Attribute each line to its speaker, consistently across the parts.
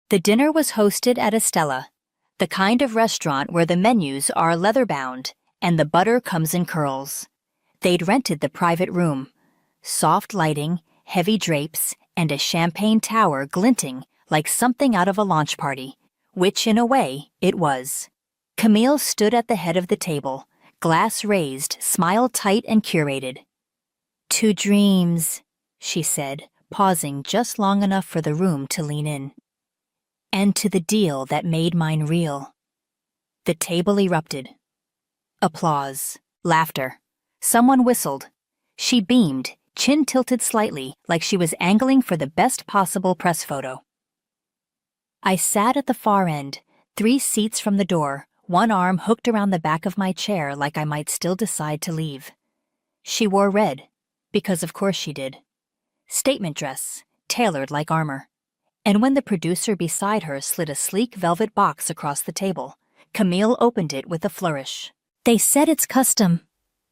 Speaker 1: The dinner was hosted at Estella, the kind of restaurant where the menus are leather-bound and the butter comes in curls. They'd rented the private room. Soft lighting, heavy drapes, and a champagne tower glinting like something out of a launch party, which in a way it was. Camille stood at the head of the table, glass raised, smile tight and curated. "To dreams," she said, pausing just long enough for the room to lean in. "And to the deal that made mine real." The table erupted. Applause. Laughter. Someone whistled. She beamed, chin tilted slightly, like she was angling for the best possible press photo. I sat at the far end, 3 seats from the door, one arm hooked around the back of my chair like I might still decide to leave. She wore red, because of course she did. Statement dress, tailored like armor. And when the producer beside her slid a sleek velvet box across the table, Camille opened it with a flourish. "They said it's custom,"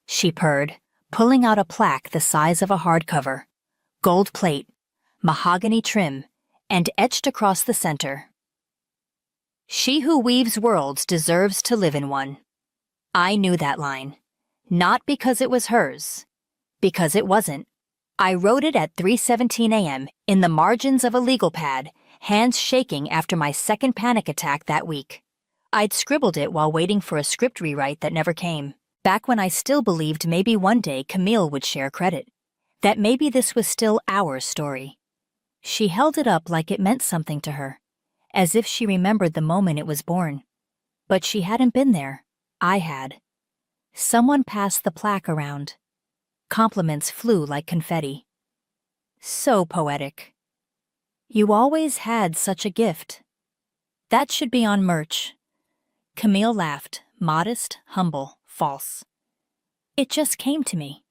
Speaker 1: she purred, pulling out a plaque the size of a hardcover. Gold plate, mahogany trim, and etched across the center. "She who weaves worlds deserves to live in one." I knew that line. Not because it was hers. Because it wasn't. I wrote it at 3:17 a.m. in the margins of a legal pad, hands shaking after my second panic attack that week. I'd scribbled it while waiting for a script rewrite that never came, back when I still believed maybe one day Camille would share credit, that maybe this was still our story. She held it up like it meant something to her, as if she remembered the moment it was born. But she hadn't been there. I had. Someone passed the plaque around. Compliments flew like confetti. "So poetic. You always had such a gift. That should be on merch." Camille laughed, modest, humble, false. "It just came to me."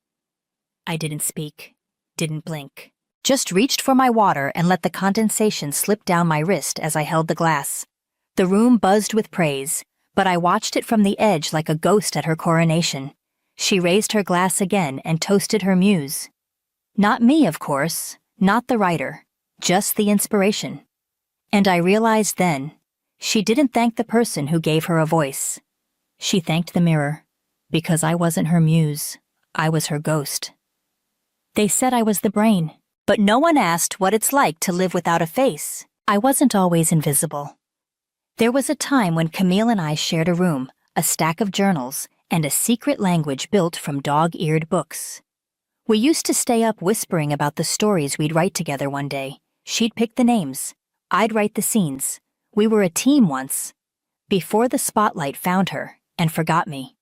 Speaker 1: I didn't speak, didn't blink. Just reached for my water and let the condensation slip down my wrist as I held the glass. The room buzzed with praise, but I watched it from the edge like a ghost at her coronation. She raised her glass again and toasted her muse. Not me, of course, not the writer, just the inspiration. And I realized then, she didn't thank the person who gave her a voice. She thanked the mirror, because I wasn't her muse, I was her ghost. They said I was the brain, but no one asked what it's like to live without a face. I wasn't always invisible. There was a time when Camille and I shared a room, a stack of journals, and a secret language built from dog-eared books. We used to stay up whispering about the stories we'd write together one day. She'd pick the names. I'd write the scenes. We were a team once, before the spotlight found her and forgot me.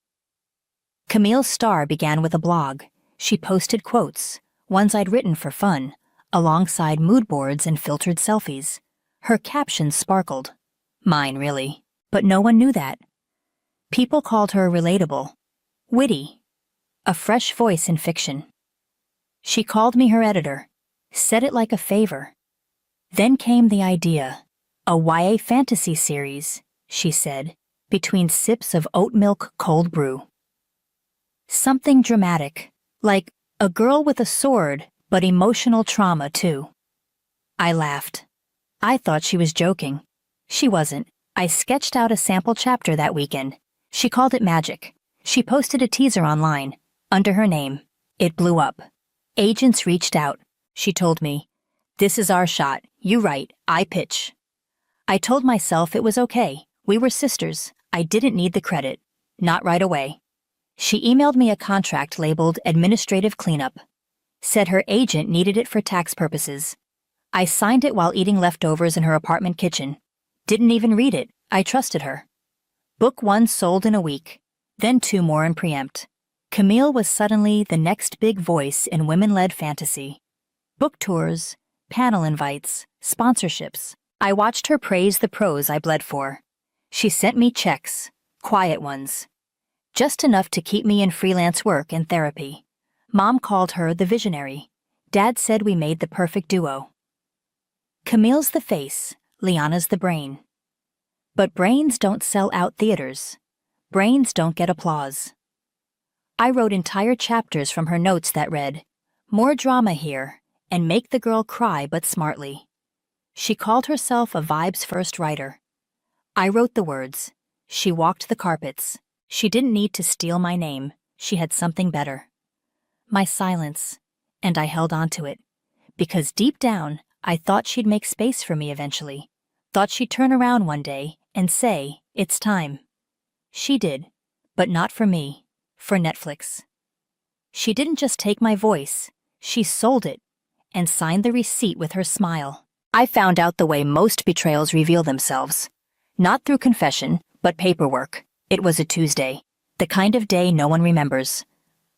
Speaker 1: Camille's star began with a blog. She posted quotes, ones I'd written for fun, alongside mood boards and filtered selfies. Her captions sparkled. Mine, really. But no one knew that. People called her relatable, witty, a fresh voice in fiction. She called me her editor, said it like a favor. Then came the idea, a YA fantasy series, she said, between sips of oat milk cold brew. Something dramatic, like a girl with a sword, but emotional trauma too. I laughed. I thought she was joking. She wasn't. I sketched out a sample chapter that weekend. She called it magic. She posted a teaser online, under her name. It blew up. Agents reached out. She told me, "This is our shot. You write, I pitch." I told myself it was okay. We were sisters. I didn't need the credit. Not right away. She emailed me a contract labeled administrative cleanup. Said her agent needed it for tax purposes. I signed it while eating leftovers in her apartment kitchen. Didn't even read it. I trusted her. Book 1 sold in a week, then 2 more in preempt. Camille was suddenly the next big voice in women-led fantasy. Book tours, panel invites, sponsorships. I watched her praise the prose I bled for. She sent me checks, quiet ones. Just enough to keep me in freelance work and therapy. Mom called her the visionary. Dad said we made the perfect duo. Camille's the face, Liana's the brain. But brains don't sell out theaters. Brains don't get applause. I wrote entire chapters from her notes that read, "More drama here, and make the girl cry but smartly." She called herself a Vibes First writer. I wrote the words. She walked the carpets. She didn't need to steal my name. She had something better. My silence. And I held on to it. Because deep down, I thought she'd make space for me eventually. Thought she'd turn around one day and say, "It's time." She did. But not for me. For Netflix. She didn't just take my voice. She sold it. And signed the receipt with her smile. I found out the way most betrayals reveal themselves. Not through confession, but paperwork. It was a Tuesday. The kind of day no one remembers.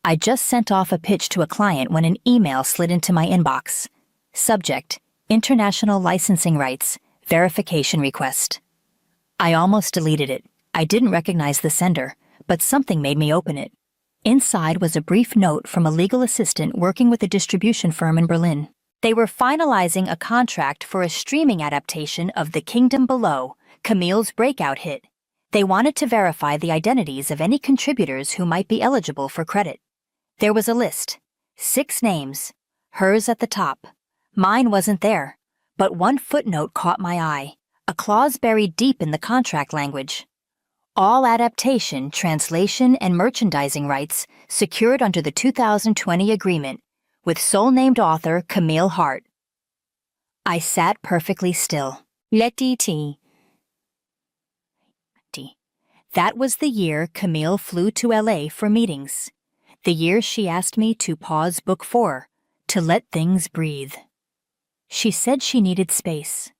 Speaker 1: I just sent off a pitch to a client when an email slid into my inbox. Subject: International Licensing Rights, Verification Request. I almost deleted it. I didn't recognize the sender, but something made me open it. Inside was a brief note from a legal assistant working with a distribution firm in Berlin. They were finalizing a contract for a streaming adaptation of The Kingdom Below, Camille's breakout hit. They wanted to verify the identities of any contributors who might be eligible for credit. There was a list. 6 names. Hers at the top. Mine wasn't there. But one footnote caught my eye. A clause buried deep in the contract language. All adaptation, translation, and merchandising rights secured under the 2020 agreement, with sole-named author Camille Hart. I sat perfectly still. Letty. That was the year Camille flew to LA for meetings. The year she asked me to pause book 4, to let things breathe. She said she needed space.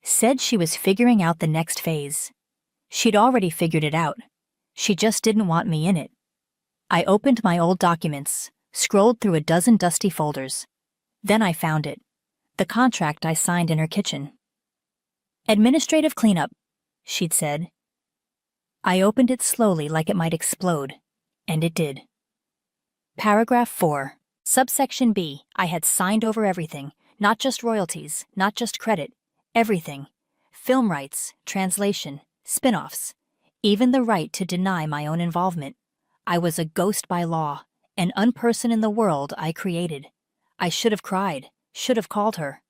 Speaker 1: Said she was figuring out the next phase. She'd already figured it out. She just didn't want me in it. I opened my old documents, scrolled through a dozen dusty folders. Then I found it. The contract I signed in her kitchen. "Administrative cleanup," she'd said. I opened it slowly like it might explode, and it did. Paragraph 4. Subsection B. I had signed over everything, not just royalties, not just credit, everything. Film rights, translation, spin-offs, even the right to deny my own involvement. I was a ghost by law, an unperson in the world I created. I should have cried, should have called her.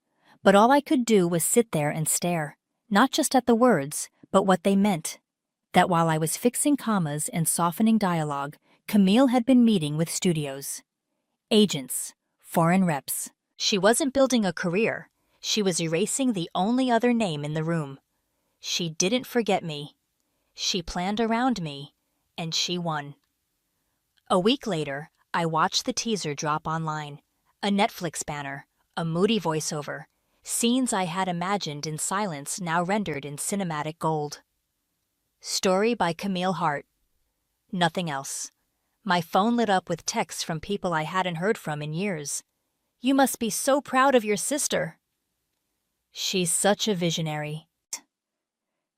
Speaker 1: But all I could do was sit there and stare, not just at the words, but what they meant. That while I was fixing commas and softening dialogue, Camille had been meeting with studios. Agents, foreign reps. She wasn't building a career. She was erasing the only other name in the room. She didn't forget me. She planned around me, and she won. A week later, I watched the teaser drop online. A Netflix banner, a moody voiceover, scenes I had imagined in silence now rendered in cinematic gold. Story by Camille Hart. Nothing else. My phone lit up with texts from people I hadn't heard from in years. "You must be so proud of your sister." "She's such a visionary."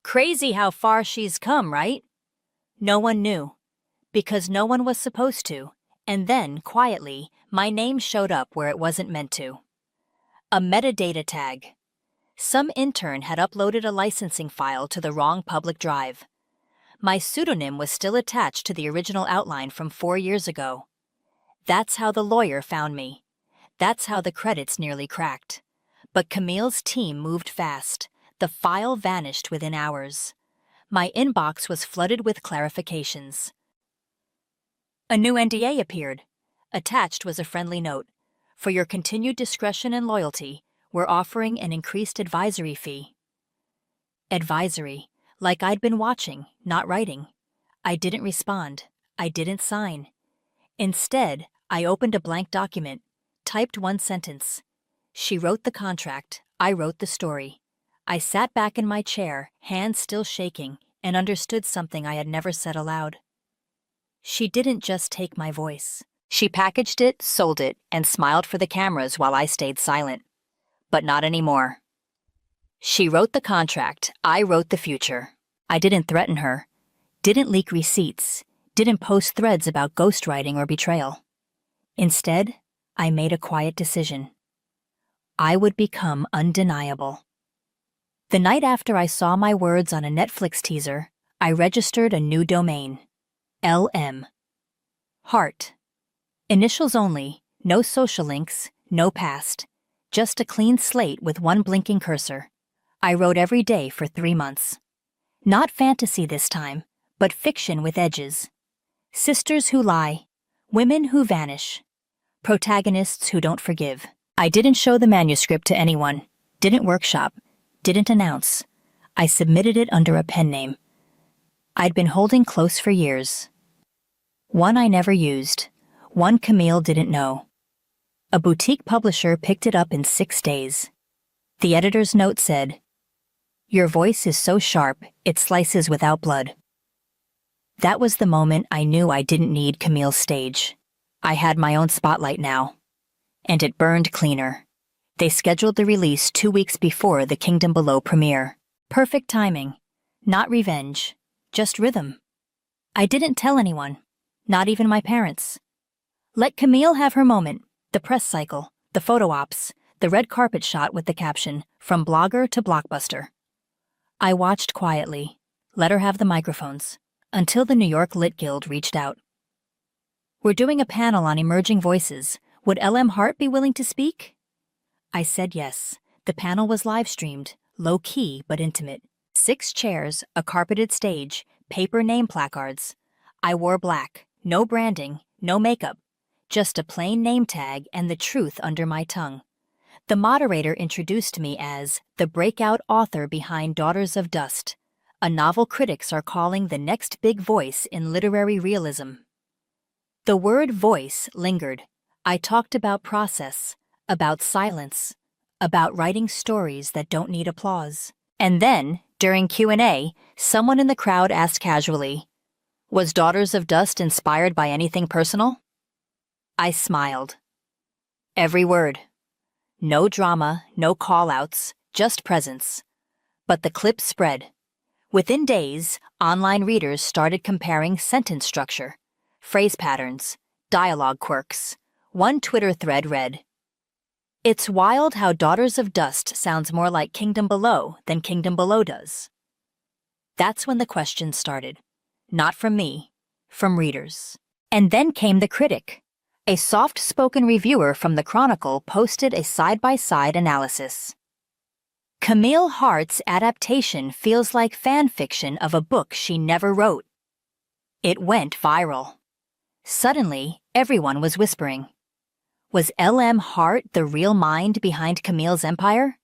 Speaker 1: "Crazy how far she's come, right?" No one knew. Because no one was supposed to. And then, quietly, my name showed up where it wasn't meant to. A metadata tag. Some intern had uploaded a licensing file to the wrong public drive. My pseudonym was still attached to the original outline from 4 years ago. That's how the lawyer found me. That's how the credits nearly cracked. But Camille's team moved fast. The file vanished within hours. My inbox was flooded with clarifications. A new NDA appeared. Attached was a friendly note. "For your continued discretion and loyalty, we're offering an increased advisory fee." Advisory. Like I'd been watching, not writing. I didn't respond. I didn't sign. Instead, I opened a blank document, typed one sentence. She wrote the contract. I wrote the story. I sat back in my chair, hands still shaking, and understood something I had never said aloud. She didn't just take my voice. She packaged it, sold it, and smiled for the cameras while I stayed silent. But not anymore. She wrote the contract. I wrote the future. I didn't threaten her. Didn't leak receipts. Didn't post threads about ghostwriting or betrayal. Instead, I made a quiet decision. I would become undeniable. The night after I saw my words on a Netflix teaser, I registered a new domain. LM. Hart. Initials only, no social links, no past. just a clean slate with one blinking cursor. I wrote every day for 3 months. Not fantasy this time, but fiction with edges. Sisters who lie, women who vanish, protagonists who don't forgive. I didn't show the manuscript to anyone, didn't workshop, didn't announce. I submitted it under a pen name I'd been holding close for years. One I never used, one Camille didn't know. A boutique publisher picked it up in 6 days. The editor's note said, "Your voice is so sharp, it slices without blood." That was the moment I knew I didn't need Camille's stage. I had my own spotlight now. And it burned cleaner. They scheduled the release 2 weeks before the Kingdom Below premiere. Perfect timing. Not revenge, just rhythm. I didn't tell anyone, not even my parents. Let Camille have her moment, the press cycle, the photo ops, the red carpet shot with the caption, "From blogger to blockbuster." I watched quietly, let her have the microphones, until the New York Lit Guild reached out. "We're doing a panel on emerging voices. Would L.M. Hart be willing to speak?" I said yes. The panel was live-streamed, low-key but intimate. 6 chairs, a carpeted stage, paper name placards. I wore black, no branding, no makeup, just a plain name tag and the truth under my tongue. The moderator introduced me as the breakout author behind Daughters of Dust, a novel critics are calling the next big voice in literary realism. The word voice lingered. I talked about process, about silence, about writing stories that don't need applause. And then, during Q&A, someone in the crowd asked casually, "Was Daughters of Dust inspired by anything personal?" I smiled. Every word. No drama, no call-outs, just presence. But the clip spread. Within days, online readers started comparing sentence structure, phrase patterns, dialogue quirks. One Twitter thread read, "It's wild how Daughters of Dust sounds more like Kingdom Below than Kingdom Below does." That's when the questions started. Not from me, from readers. And then came the critic. A soft-spoken reviewer from the Chronicle posted a side-by-side analysis. Camille Hart's adaptation feels like fan fiction of a book she never wrote. It went viral. Suddenly, everyone was whispering. Was L.M. Hart the real mind behind Camille's empire?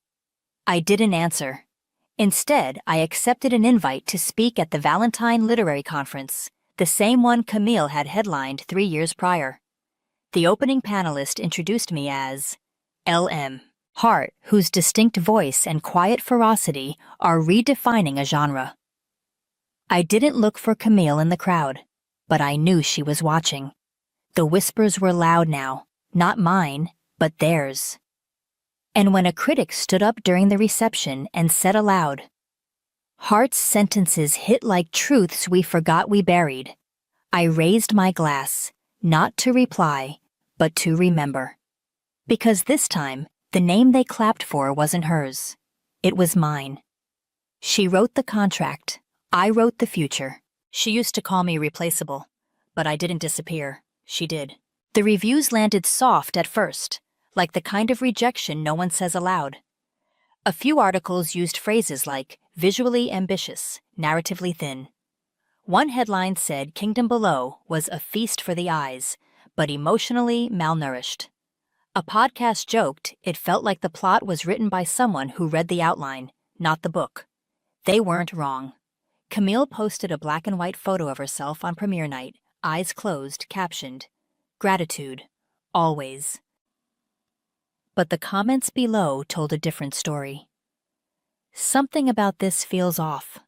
Speaker 1: I didn't answer. Instead, I accepted an invite to speak at the Valentine Literary Conference, the same one Camille had headlined 3 years prior. The opening panelist introduced me as L.M. Hart, whose distinct voice and quiet ferocity are redefining a genre. I didn't look for Camille in the crowd, but I knew she was watching. The whispers were loud now, not mine, but theirs. And when a critic stood up during the reception and said aloud, "Hart's sentences hit like truths we forgot we buried," I raised my glass, not to reply, but to remember. Because this time, the name they clapped for wasn't hers. It was mine. She wrote the contract. I wrote the future. She used to call me replaceable, but I didn't disappear. She did. The reviews landed soft at first, like the kind of rejection no one says aloud. A few articles used phrases like visually ambitious, narratively thin. One headline said Kingdom Below was a feast for the eyes, but emotionally malnourished. A podcast joked it felt like the plot was written by someone who read the outline, not the book. They weren't wrong. Camille posted a black and white photo of herself on premiere night, eyes closed, captioned, "Gratitude, always." But the comments below told a different story. Something about this feels off.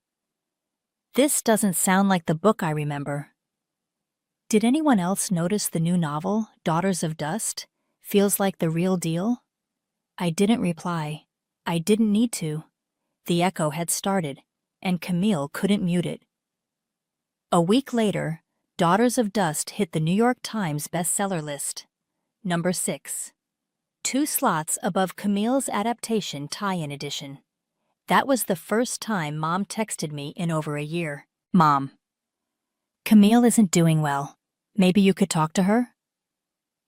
Speaker 1: This doesn't sound like the book I remember. Did anyone else notice the new novel, Daughters of Dust, feels like the real deal? I didn't reply. I didn't need to. The echo had started, and Camille couldn't mute it. A week later, Daughters of Dust hit the New York Times bestseller list. Number 6. 2 slots above Camille's adaptation tie-in edition. That was the first time Mom texted me in over a year. "Mom, Camille isn't doing well. Maybe you could talk to her?"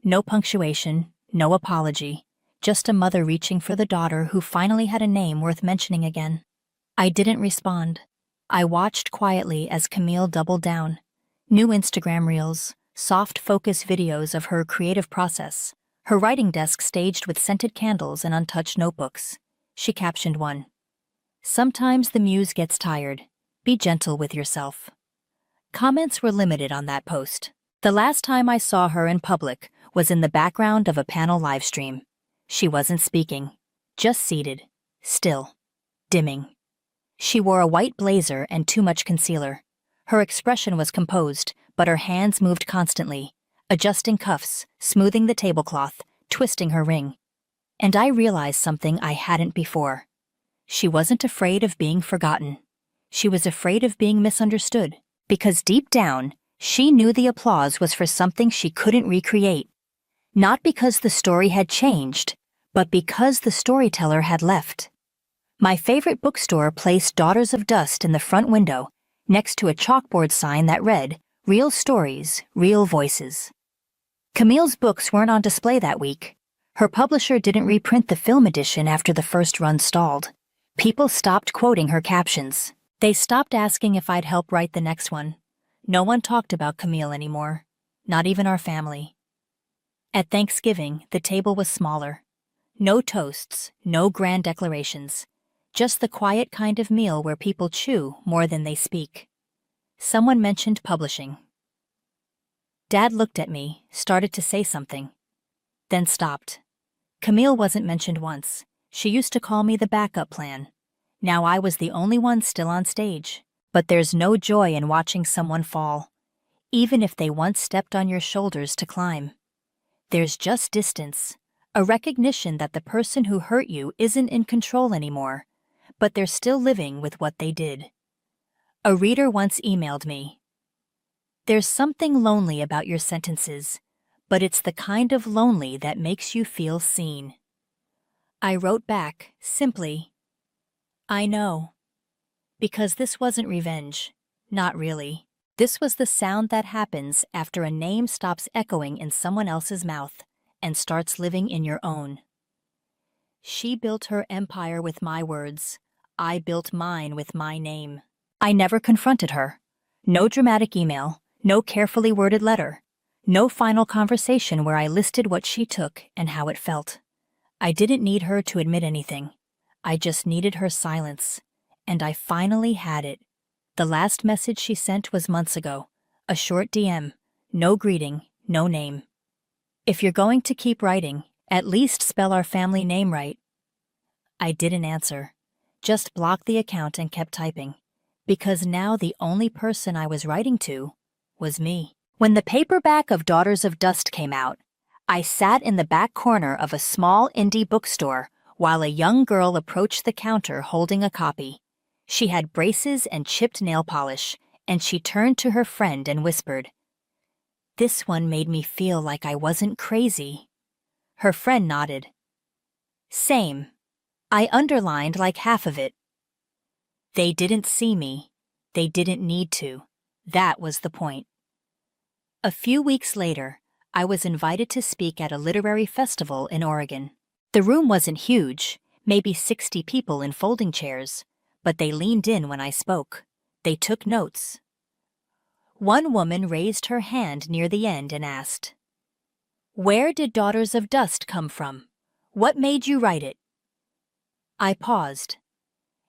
Speaker 1: No punctuation, no apology, just a mother reaching for the daughter who finally had a name worth mentioning again. I didn't respond. I watched quietly as Camille doubled down. New Instagram reels, soft focus videos of her creative process, her writing desk staged with scented candles and untouched notebooks. She captioned one. "Sometimes the muse gets tired. Be gentle with yourself." Comments were limited on that post. The last time I saw her in public was in the background of a panel livestream. She wasn't speaking, just seated, still, dimming. She wore a white blazer and too much concealer. Her expression was composed, but her hands moved constantly, adjusting cuffs, smoothing the tablecloth, twisting her ring. And I realized something I hadn't before. She wasn't afraid of being forgotten. She was afraid of being misunderstood, because deep down, she knew the applause was for something she couldn't recreate. Not because the story had changed, but because the storyteller had left. My favorite bookstore placed Daughters of Dust in the front window, next to a chalkboard sign that read, "Real Stories, Real Voices." Camille's books weren't on display that week. Her publisher didn't reprint the film edition after the first run stalled. People stopped quoting her captions. They stopped asking if I'd help write the next one. No one talked about Camille anymore, not even our family. At Thanksgiving, the table was smaller. No toasts, no grand declarations. Just the quiet kind of meal where people chew more than they speak. Someone mentioned publishing. Dad looked at me, started to say something, then stopped. Camille wasn't mentioned once. She used to call me the backup plan. Now I was the only one still on stage. But there's no joy in watching someone fall, even if they once stepped on your shoulders to climb. There's just distance, a recognition that the person who hurt you isn't in control anymore, but they're still living with what they did. A reader once emailed me, "There's something lonely about your sentences, but it's the kind of lonely that makes you feel seen." I wrote back, simply, "I know." Because this wasn't revenge. Not really. This was the sound that happens after a name stops echoing in someone else's mouth and starts living in your own. She built her empire with my words. I built mine with my name. I never confronted her. No dramatic email, no carefully worded letter, no final conversation where I listed what she took and how it felt. I didn't need her to admit anything. I just needed her silence. And I finally had it. The last message she sent was months ago. A short DM. No greeting, no name. "If you're going to keep writing, at least spell our family name right." I didn't answer. Just blocked the account and kept typing. Because now the only person I was writing to was me. When the paperback of Daughters of Dust came out, I sat in the back corner of a small indie bookstore while a young girl approached the counter holding a copy. She had braces and chipped nail polish, and she turned to her friend and whispered, "This one made me feel like I wasn't crazy." Her friend nodded. "Same." I underlined like half of it. They didn't see me. They didn't need to. That was the point. A few weeks later, I was invited to speak at a literary festival in Oregon. The room wasn't huge, maybe 60 people in folding chairs. But they leaned in when I spoke. They took notes. One woman raised her hand near the end and asked, "Where did Daughters of Dust come from? What made you write it?" I paused.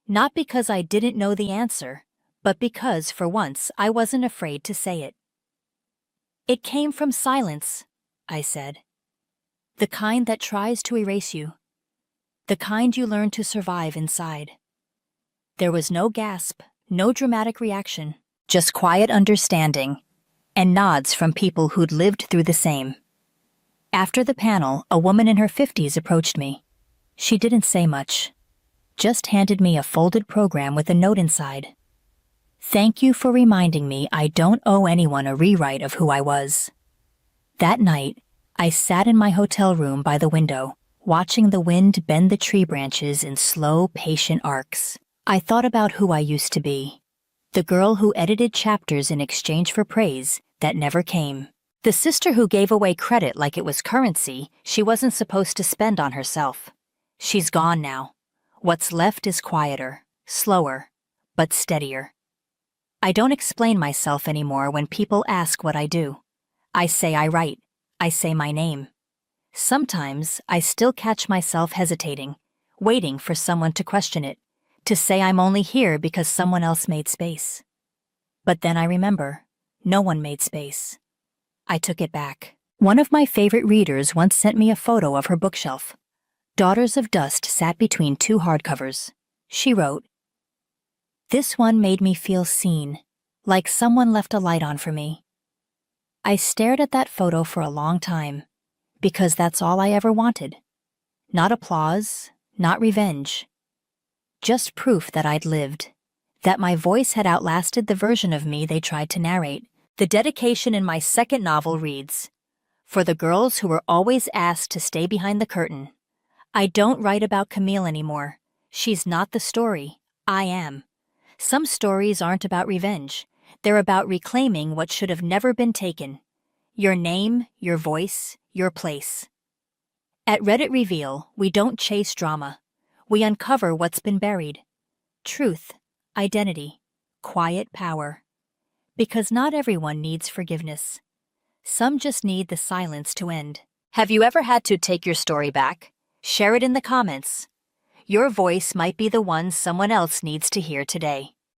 Speaker 1: Not because I didn't know the answer, but because, for once, I wasn't afraid to say it. "It came from silence," I said. "The kind that tries to erase you. The kind you learn to survive inside." There was no gasp, no dramatic reaction, just quiet understanding, and nods from people who'd lived through the same. After the panel, a woman in her 50s approached me. She didn't say much, just handed me a folded program with a note inside. "Thank you for reminding me I don't owe anyone a rewrite of who I was." That night, I sat in my hotel room by the window, watching the wind bend the tree branches in slow, patient arcs. I thought about who I used to be, the girl who edited chapters in exchange for praise that never came, The sister who gave away credit like it was currency she wasn't supposed to spend on herself. She's gone now. What's left is quieter, slower, but steadier. I don't explain myself anymore when people ask what I do. I say I write. I say my name. Sometimes I still catch myself hesitating, waiting for someone to question it, to say I'm only here because someone else made space. But then I remember, no one made space. I took it back. One of my favorite readers once sent me a photo of her bookshelf. Daughters of Dust sat between two hardcovers. She wrote, "This one made me feel seen, like someone left a light on for me." I stared at that photo for a long time, because that's all I ever wanted. Not applause, not revenge. Just proof that I'd lived, that my voice had outlasted the version of me they tried to narrate. The dedication in my second novel reads, "For the girls who were always asked to stay behind the curtain. I don't write about Camille anymore. She's not the story. I am. Some stories aren't about revenge. They're about reclaiming what should have never been taken. Your name, your voice, your place." At Reddit Reveal, we don't chase drama. We uncover what's been buried. Truth, identity, quiet power. Because not everyone needs forgiveness. Some just need the silence to end. Have you ever had to take your story back? Share it in the comments. Your voice might be the one someone else needs to hear today.